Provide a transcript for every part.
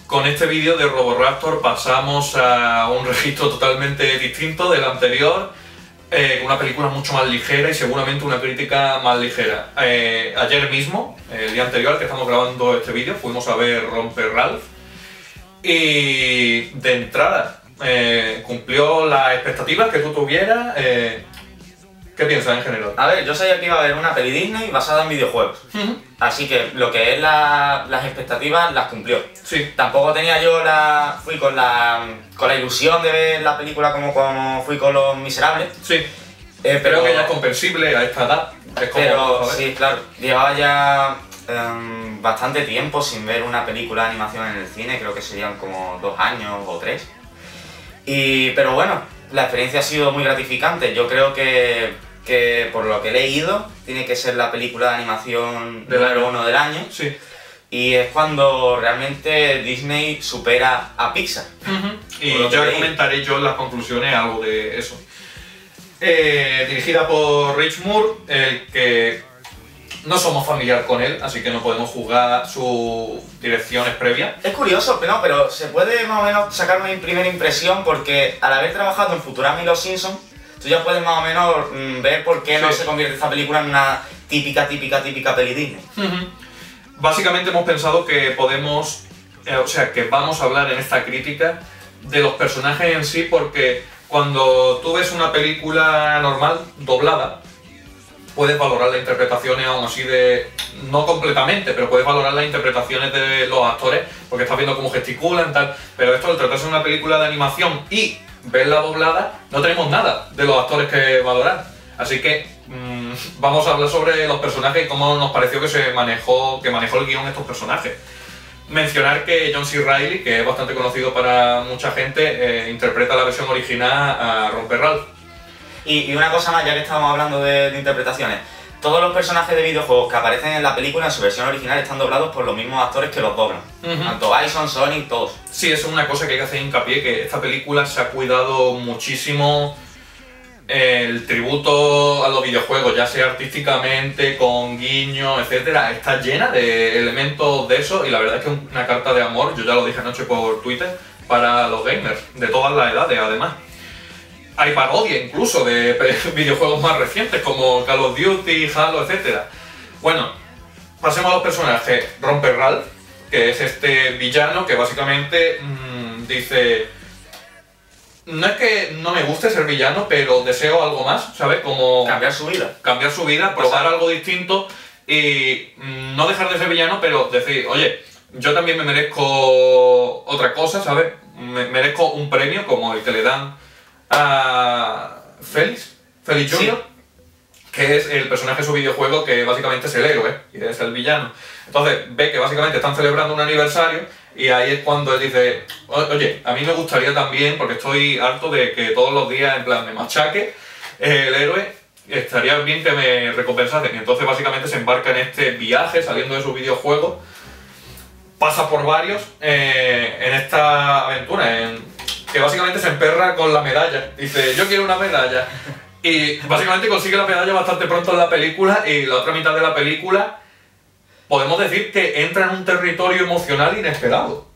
Con este vídeo de Roboraptor pasamos a un registro totalmente distinto del anterior, una película mucho más ligera y seguramente una crítica más ligera. Ayer mismo, el día anterior al que estamos grabando este vídeo, fuimos a ver Romper Ralph y de entrada cumplió las expectativas que tú tuvieras. ¿Qué piensas en general? A ver, yo sabía que iba a haber una peli Disney basada en videojuegos. Así que lo que es las expectativas las cumplió. Sí. Tampoco tenía yo fui con la ilusión de ver la película como fui con Los Miserables. Sí. Pero Creo que ya es comprensible a esta edad. Es como, pero sí, claro, llevaba ya bastante tiempo sin ver una película de animación en el cine, creo que serían como 2 años o 3. Pero bueno, la experiencia ha sido muy gratificante. Yo creo que por lo que he leído, tiene que ser la película de animación número 1 del año. Sí. Y es cuando realmente Disney supera a Pixar. Y ya comentaré yo en las conclusiones algo de eso. Dirigida por Rich Moore, que no somos familiar con él, así que no podemos juzgar sus direcciones previas. Es curioso, pero se puede más o menos sacar una primera impresión porque al haber trabajado en Futurama y Los Simpsons, tú ya puedes más o menos ver por qué no se convierte esta película en una típica peli Disney. Básicamente hemos pensado que podemos, que vamos a hablar en esta crítica de los personajes en sí, porque cuando tú ves una película normal, doblada, puedes valorar las interpretaciones aún así no completamente, pero puedes valorar las interpretaciones de los actores, porque estás viendo cómo gesticulan, tal, pero esto al tratarse de una película de animación y verla doblada, no tenemos nada de los actores que valorar. Así que vamos a hablar sobre los personajes y cómo nos pareció que manejó el guión estos personajes. Mencionar que John C. Reilly, que es bastante conocido para mucha gente, interpreta la versión original a Romper Ralph. Y una cosa más, ya que estamos hablando de interpretaciones, todos los personajes de videojuegos que aparecen en la película en su versión original están doblados por los mismos actores que los doblan. Tanto Bison, Sonic, todos. Sí, eso es una cosa que hay que hacer hincapié, que esta película se ha cuidado muchísimo el tributo a los videojuegos, ya sea artísticamente, con guiños, etcétera. Está llena de elementos de eso y la verdad es que es una carta de amor, yo ya lo dije anoche por Twitter, para los gamers, de todas las edades además. Hay parodia incluso de videojuegos más recientes como Call of Duty, Halo, etc. Bueno, pasemos a los personajes. Romper Ralph, que es este villano que básicamente dice: no es que no me guste ser villano, pero deseo algo más, ¿sabes? Como cambiar su vida. Cambiar su vida, probar algo distinto y no dejar de ser villano, pero decir, oye, yo también me merezco otra cosa, ¿sabes? Me merezco un premio como el que le dan a Felix Jr., sí, que es el personaje de su videojuego que básicamente es el héroe y es el villano. Entonces ve que básicamente están celebrando un aniversario y ahí es cuando él dice: oye, a mí me gustaría también, porque estoy harto de que todos los días en plan me machaque el héroe, estaría bien que me recompensasen. Y entonces básicamente se embarca en este viaje saliendo de su videojuego, pasa por varios en esta aventura, que básicamente se emperra con la medalla. Dice: yo quiero una medalla. Y básicamente consigue la medalla bastante pronto en la película, y la otra mitad de la película podemos decir que entra en un territorio emocional inesperado.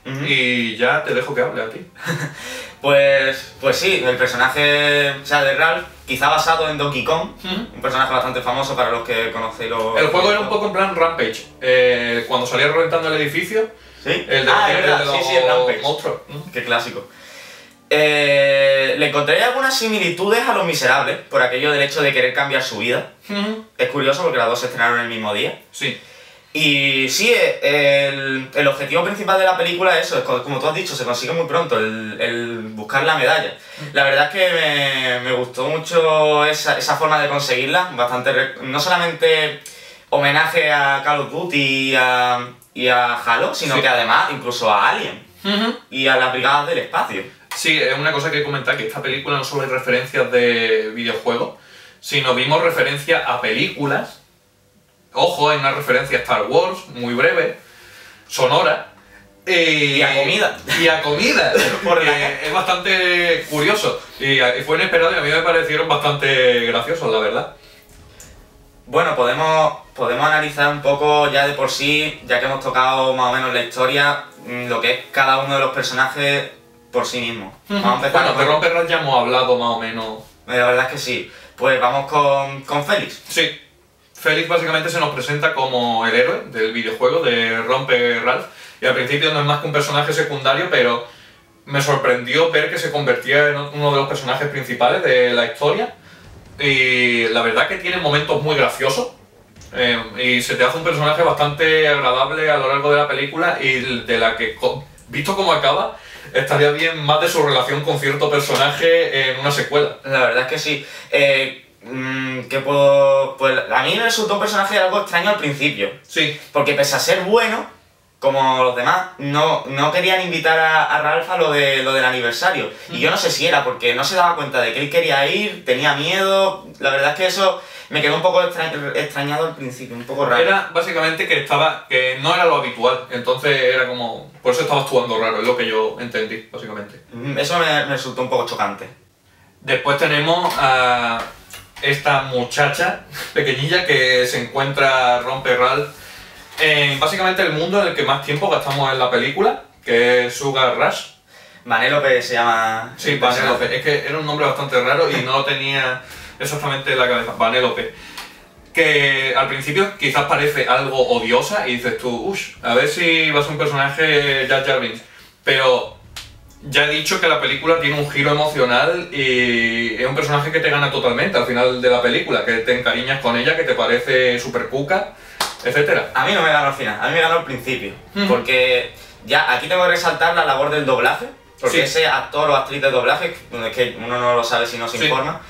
Y ya te dejo que hable a ti. Pues sí, el personaje de Ralph, quizá basado en Donkey Kong, un personaje bastante famoso para los que conocéis los... El juego era un poco en plan Rampage, cuando salía reventando el edificio. ¿Sí? El Rampage. Monstruos. Qué clásico. Le encontré algunas similitudes a Los Miserables, por aquello del hecho de querer cambiar su vida. Es curioso porque las dos se estrenaron el mismo día. Sí. Y sí, el objetivo principal de la película es eso, como tú has dicho, se consigue muy pronto, el buscar la medalla. La verdad es que me gustó mucho esa forma de conseguirla, bastante, no solamente homenaje a Call of Duty y a Halo, sino que además incluso a Alien y a las Brigadas del Espacio. Sí, es una cosa que comentar, que esta película no solo hay referencias de videojuegos, sino vimos referencias a películas. Ojo, hay una referencia a Star Wars, muy breve, sonora. Y a comida. Y a comida. Es bastante curioso. Y fue inesperado y a mí me parecieron bastante graciosos, la verdad. Bueno, podemos analizar un poco ya de por sí, ya que hemos tocado más o menos la historia, lo que es cada uno de los personajes por sí mismo. Vamos a empezar Bueno, de Romper Ralph ya hemos hablado más o menos. La verdad es que sí. Pues vamos con Félix. Sí. Félix básicamente se nos presenta como el héroe del videojuego de Romper Ralph. Y al principio no es más que un personaje secundario, pero me sorprendió ver que se convertía en uno de los personajes principales de la historia. Y la verdad que tiene momentos muy graciosos. Y se te hace un personaje bastante agradable a lo largo de la película y de la que, visto cómo acaba, estaría bien más de su relación con cierto personaje en una secuela. La verdad es que sí. Pues a mí me resultó un personaje algo extraño al principio. Sí. Porque pese a ser bueno, como los demás, no querían invitar a Ralph a lo del aniversario. Y yo no sé si era porque no se daba cuenta de que él quería ir, tenía miedo. La verdad es que eso me quedó un poco extrañado al principio, un poco raro. Era básicamente que no era lo habitual, entonces era como... Por eso estaba actuando raro, es lo que yo entendí, básicamente. Eso me resultó un poco chocante. Después tenemos a esta muchacha pequeñilla que se encuentra Romper Ralph en básicamente el mundo en el que más tiempo gastamos en la película, que es Sugar Rush. Vanellope se llama... Sí, Vanellope. Es que era un nombre bastante raro y no lo tenía exactamente en la cabeza. Vanellope. Que al principio quizás parece algo odiosa y dices tú, uff, a ver si va a ser un personaje Jar Jar Binks. Pero ya he dicho que la película tiene un giro emocional y es un personaje que te gana totalmente al final de la película, que te encariñas con ella, que te parece súper cuca, etcétera. A mí no me ganó al final, a mí me ganó al principio. Porque ya aquí tengo que resaltar la labor del doblaje, porque ese actor o actriz de doblaje, es que uno no lo sabe si no se informa,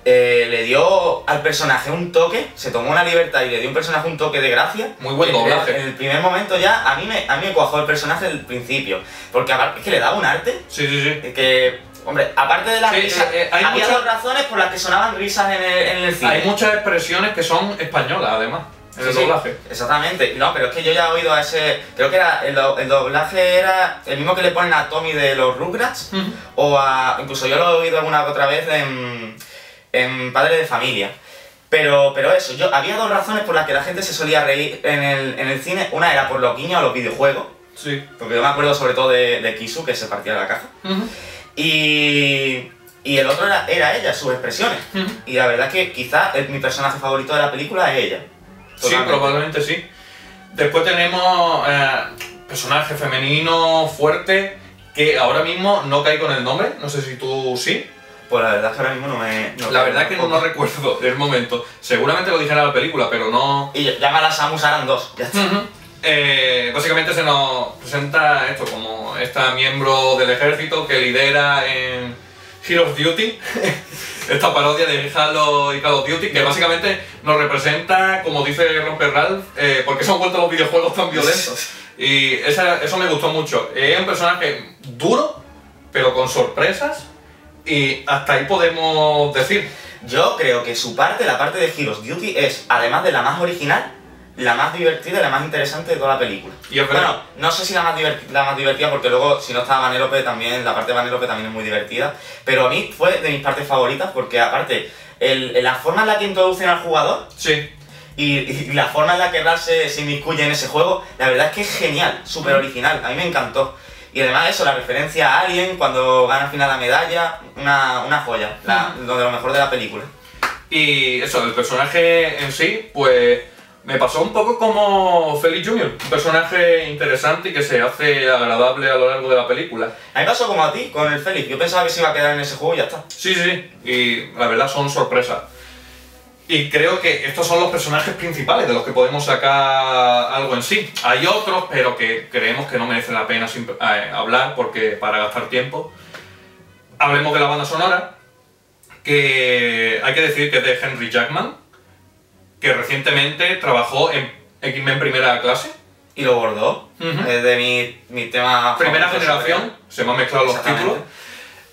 le dio al personaje un toque, se tomó una libertad y le dio un personaje un toque de gracia. Muy buen doblaje. En el primer momento ya, a mí me cuajó el personaje del principio, porque aparte es que le daba un arte. Sí. Que, hombre, aparte de las risas, había dos razones por las que sonaban risas en el cine. Hay muchas expresiones que son españolas, además, en el doblaje. Exactamente. No, pero es que yo ya he oído a ese... Creo que era el doblaje era el mismo que le ponen a Tommy de los Rugrats, o a... Incluso yo lo he oído alguna otra vez en Padre de Familia. Pero eso, había dos razones por las que la gente se solía reír en el cine. Una era por los guiños a los videojuegos. Sí. Porque yo me acuerdo sobre todo de Kisu, que se partía la caja. Y el otro era ella, sus expresiones. Y la verdad es que quizás mi personaje favorito de la película es ella. Totalmente. Sí, probablemente sí. Después tenemos personaje femenino fuerte, que ahora mismo no caigo en el nombre, no sé si tú sí. Pues la verdad es que ahora mismo la verdad es que no recuerdo el momento. Seguramente lo dijera en la película, pero no... Y llámala Samus Aran 2, ya está. Básicamente se nos presenta esto como esta miembro del ejército que lidera en Heroes of Duty, esta parodia de Halo y Call of Duty, que básicamente nos representa, como dice Romper Ralph, por qué se han vuelto los videojuegos tan violentos. Y eso me gustó mucho. Es un personaje duro, pero con sorpresas. Y hasta ahí podemos decir. Yo creo que su parte, la parte de Heroes Duty, es, además de la más original, la más divertida y la más interesante de toda la película. Bueno, no sé si la más divertida, porque luego, si no estaba Vanellope también, la parte de Vanellope también es muy divertida. Pero a mí fue de mis partes favoritas, porque aparte, la forma en la que introducen al jugador... Sí. Y la forma en la que Ralph se inmiscuye en ese juego, la verdad es que es genial, súper original, a mí me encantó. Y además eso, la referencia a Alien cuando gana al final la medalla, una joya, lo de lo mejor de la película. Y eso, el personaje en sí, pues me pasó un poco como Félix Jr., un personaje interesante y que se hace agradable a lo largo de la película. A mí pasó como a ti, con el Félix, yo pensaba que se iba a quedar en ese juego y ya está. Sí, y la verdad son sorpresas. Y creo que estos son los personajes principales de los que podemos sacar algo en sí. Hay otros, pero que creemos que no merece la pena hablar porque para gastar tiempo. Hablemos de la banda sonora, que hay que decir que es de Henry Jackman, que recientemente trabajó en X-Men Primera Clase. Y lo bordó. Es de mi tema... Primera generación, se me han mezclado los títulos.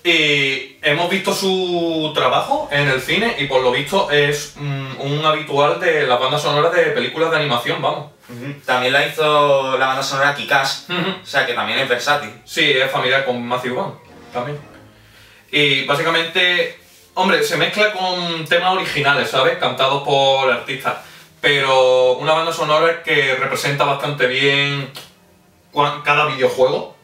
Y hemos visto su trabajo en el cine y por lo visto es un habitual de las bandas sonoras de películas de animación, vamos. También la hizo la banda sonora Kick-Ass, o sea que también es versátil. Sí, es familiar con Matthew Vaughn, también. Y básicamente, hombre, se mezcla con temas originales, ¿sabes? Cantados por artistas. pero una banda sonora que representa bastante bien cada videojuego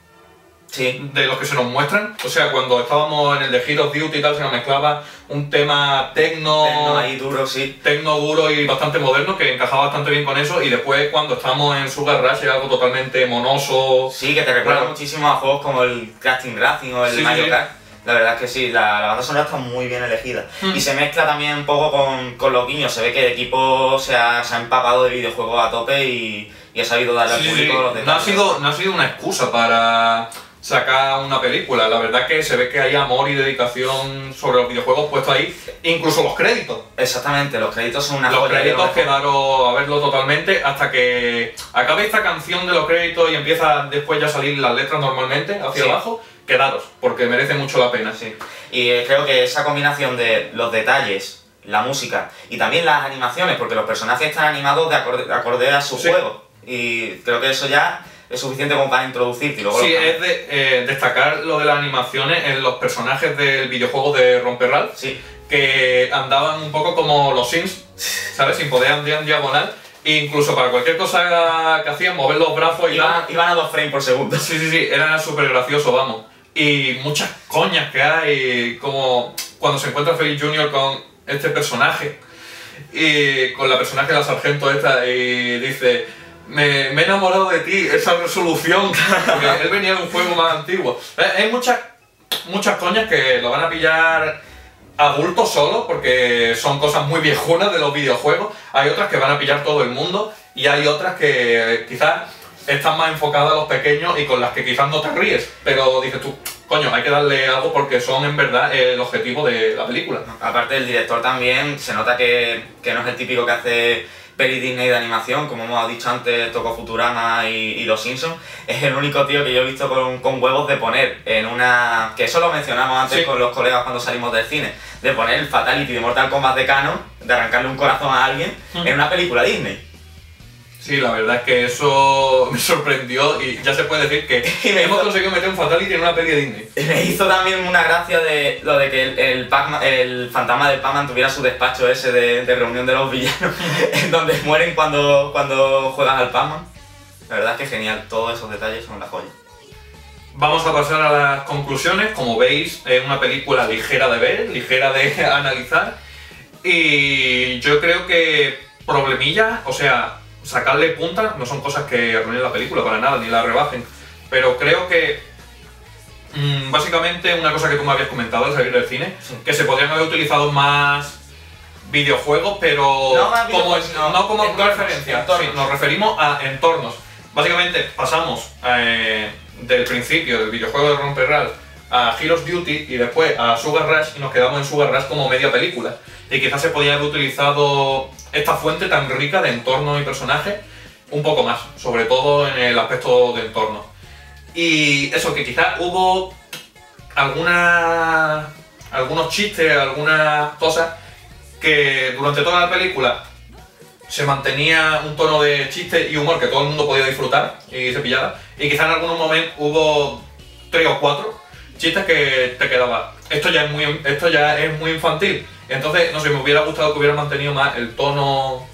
Sí. de los que se nos muestran. O sea, cuando estábamos en el de Heroes of Duty y tal, se nos mezclaba un tema Tecno ahí duro, sí. tecno duro y bastante moderno que encajaba bastante bien con eso, y después cuando estamos en Sugar Rush era algo totalmente monoso. Sí, que te recuerda Claro. muchísimo a juegos como el Crafting Racing o el Sí, Mario sí. Kart. La verdad es que sí, la banda sonora está muy bien elegida. Mm. Y se mezcla también un poco con los guiños. Se ve que el equipo se ha empapado de videojuegos a tope y ha sabido darle al Sí, sí, público sí. los detalles. No ha sido una excusa para sacar una película. La verdad que se ve que hay amor y dedicación sobre los videojuegos puesto ahí, incluso los créditos. Exactamente, los créditos son una Los joya. créditos quedaron a verlo totalmente hasta que acabe esta canción de los créditos y empieza después ya a salir las letras normalmente hacia Sí. abajo. Quedaros, porque merece mucho la pena. Sí. Y creo que esa combinación de los detalles, la música y también las animaciones, porque los personajes están animados de acorde a su Sí. juego. Y creo que eso ya es suficiente como para introducirte y luego Sí, los es de destacar lo de las animaciones en los personajes del videojuego de Romperral, Sí, que andaban un poco como los Sims, ¿sabes? Sin poder andar en diagonal, e incluso para cualquier cosa que hacían, mover los brazos y tal. iban a 2 frames por segundo. Sí, sí, sí, era súper gracioso, vamos. Y muchas coñas que hay, como cuando se encuentra Felix Jr. con este personaje, y con la personaje de la sargento esta, y dice: me he enamorado de ti, esa resolución, porque él venía de un juego más antiguo. Hay muchas coñas que lo van a pillar adultos solo, porque son cosas muy viejunas de los videojuegos. Hay otras que van a pillar todo el mundo, y hay otras que quizás están más enfocadas a los pequeños y con las que quizás no te ríes, pero dices tú, coño, hay que darle algo porque son en verdad el objetivo de la película. Aparte, el director también se nota que no es el típico que hace peli Disney de animación, como hemos dicho antes, tocó Futurama y Los Simpsons. Es el único tío que yo he visto con huevos de poner en una... que eso lo mencionamos antes Sí. con los colegas cuando salimos del cine, de poner el Fatality de Mortal Kombat de canon, de arrancarle un corazón a alguien, en una película Disney. Sí, la verdad es que eso me sorprendió y ya se puede decir que Y me hemos hizo- conseguido meter un Fatality en una peli de Disney. Me hizo también una gracia de lo de que el fantasma del Pac-Man tuviera su despacho ese de reunión de los villanos, en donde mueren cuando juegas al Pac-Man. La verdad es que genial, todos esos detalles son la joya. Vamos a pasar a las conclusiones. Como veis, es una película ligera de ver, ligera de analizar. Y yo creo que problemillas, o sea, sacarle punta, no son cosas que arruinen la película para nada, ni la rebajen. Pero creo que, básicamente, una cosa que tú me habías comentado al salir del cine, Sí. que se podrían haber utilizado más videojuegos, pero No más como, videojuegos, sino no como entornos, referencia. entornos. Sí, nos referimos a entornos. Básicamente pasamos del principio del videojuego de Romperral a Heroes Duty y después a Sugar Rush y nos quedamos en Sugar Rush como media película. Y quizás se podía haber utilizado esta fuente tan rica de entornos y personajes un poco más, sobre todo en el aspecto de entorno. Y eso, que quizás hubo algunos chistes, algunas cosas que durante toda la película se mantenía un tono de chiste y humor que todo el mundo podía disfrutar y se pillara, y quizás en algunos momentos hubo 3 o 4 chistes que te quedaba, esto ya es muy infantil. Entonces, no sé, me hubiera gustado que hubiera mantenido más el tono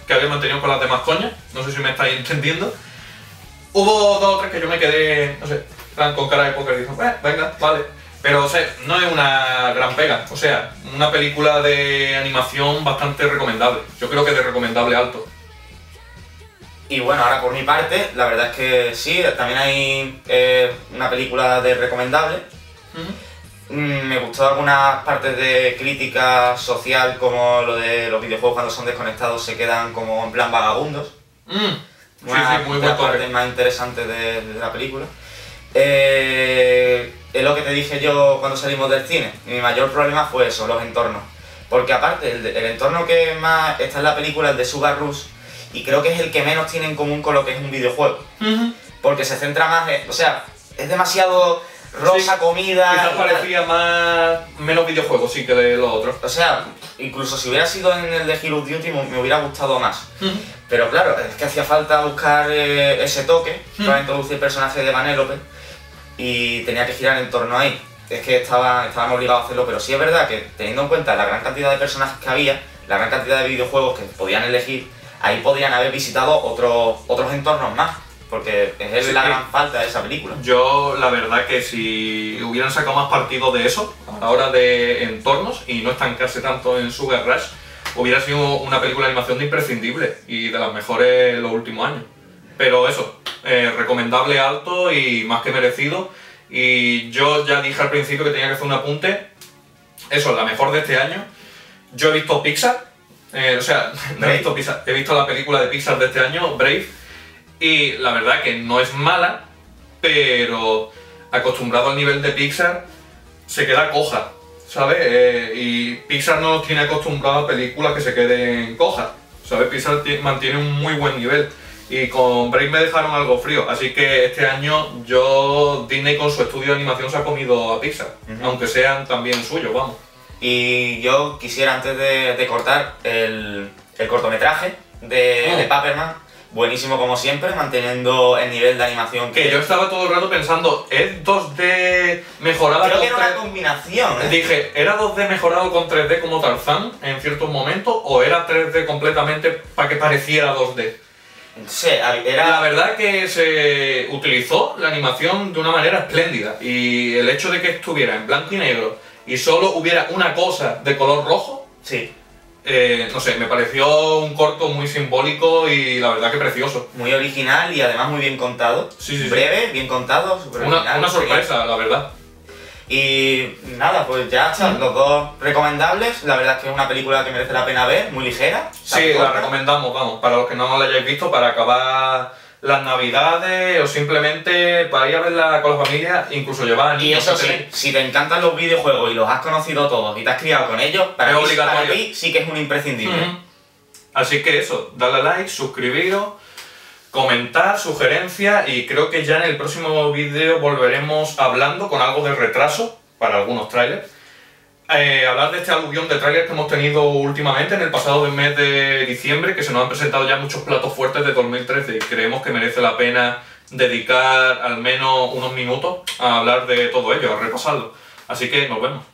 que había mantenido con las demás coñas, no sé si me estáis entendiendo. Hubo 2 o 3 que yo me quedé, no sé, en plan con cara de póker y dije, venga, vale. Pero, o sea, no es una gran pega, o sea, una película de animación bastante recomendable. Yo creo que de recomendable alto. Y bueno, ahora por mi parte, la verdad es que sí, también hay una película de recomendable. Me gustó algunas partes de crítica social, como lo de los videojuegos cuando son desconectados se quedan como en plan vagabundos. Sí, sí, muy de buen las partes toque. más interesantes de la película. Es lo que te dije yo cuando salimos del cine. Mi mayor problema fue eso, los entornos. Porque aparte, el entorno que más está en la película es de Sugar Rush, y creo que es el que menos tiene en común con lo que es un videojuego. Porque se centra más en... O sea, es demasiado rosa, Sí, comida... Quizás y tal. parecía menos videojuegos, sí, que de los otros. O sea, incluso si hubiera sido en el de Heroes Duty me hubiera gustado más. Pero claro, es que hacía falta buscar ese toque para introducir el personaje de Vanellope y tenía que girar en torno ahí. Es que estaban obligados a hacerlo, pero sí es verdad que teniendo en cuenta la gran cantidad de personajes que había, la gran cantidad de videojuegos que podían elegir, ahí podrían haber visitado otros entornos más, porque es Sí, la gran falta de esa película. Yo, la verdad que si hubieran sacado más partido de eso, a la hora de entornos, y no estancarse tanto en Sugar Rush, hubiera sido una película de animación de imprescindible y de las mejores en los últimos años. Pero eso, recomendable alto y más que merecido. Y yo ya dije al principio que tenía que hacer un apunte. Eso, la mejor de este año. Yo he visto Pixar, o sea, no he visto Pixar, he visto la película de Pixar de este año, Brave, y la verdad que no es mala, pero acostumbrado al nivel de Pixar, se queda coja, ¿sabes? Y Pixar no nos tiene acostumbrado a películas que se queden cojas, ¿sabes? Pixar mantiene un muy buen nivel. Y con Brave me dejaron algo frío, así que este año Disney con su estudio de animación se ha comido a Pixar, aunque sean también suyos, vamos. Y yo quisiera, antes de cortar, el cortometraje de Paperman, buenísimo como siempre, manteniendo el nivel de animación Que yo estaba todo el rato pensando, ¿es 2D mejorada creo con que era una 3D? combinación, ¿eh? Dije, ¿era 2D mejorado con 3D como Tarzán en ciertos momentos o era 3D completamente para que pareciera 2D? Sí, La era... verdad que se utilizó la animación de una manera espléndida y el hecho de que estuviera en blanco y negro y solo hubiera una cosa de color rojo, Sí, no sé, me pareció un corto muy simbólico y la verdad que precioso. muy original y además muy bien contado. Sí, sí, sí. Breve, bien contado, súper original. Una sorpresa, la verdad. Y nada, pues ya están los dos recomendables. La verdad es que es una película que merece la pena ver, muy ligera. Sí, la corta. recomendamos, vamos, para los que no la hayáis visto, para acabar las navidades o simplemente para ir a verla con la familia, incluso llevar a Y niños. eso si sí, tenéis. si te encantan los videojuegos y los has conocido todos y te has criado con ellos, Es para obligatorio. ti sí que es un imprescindible. Ujú. Así que eso, dale a like, suscribiros, comentar, sugerencias y creo que ya en el próximo vídeo volveremos hablando con algo de retraso para algunos trailers. Hablar de este aluvión de trailers que hemos tenido últimamente en el pasado mes de diciembre, que se nos han presentado ya muchos platos fuertes de 2013 y creemos que merece la pena dedicar al menos unos minutos a hablar de todo ello, a repasarlo. Así que nos vemos.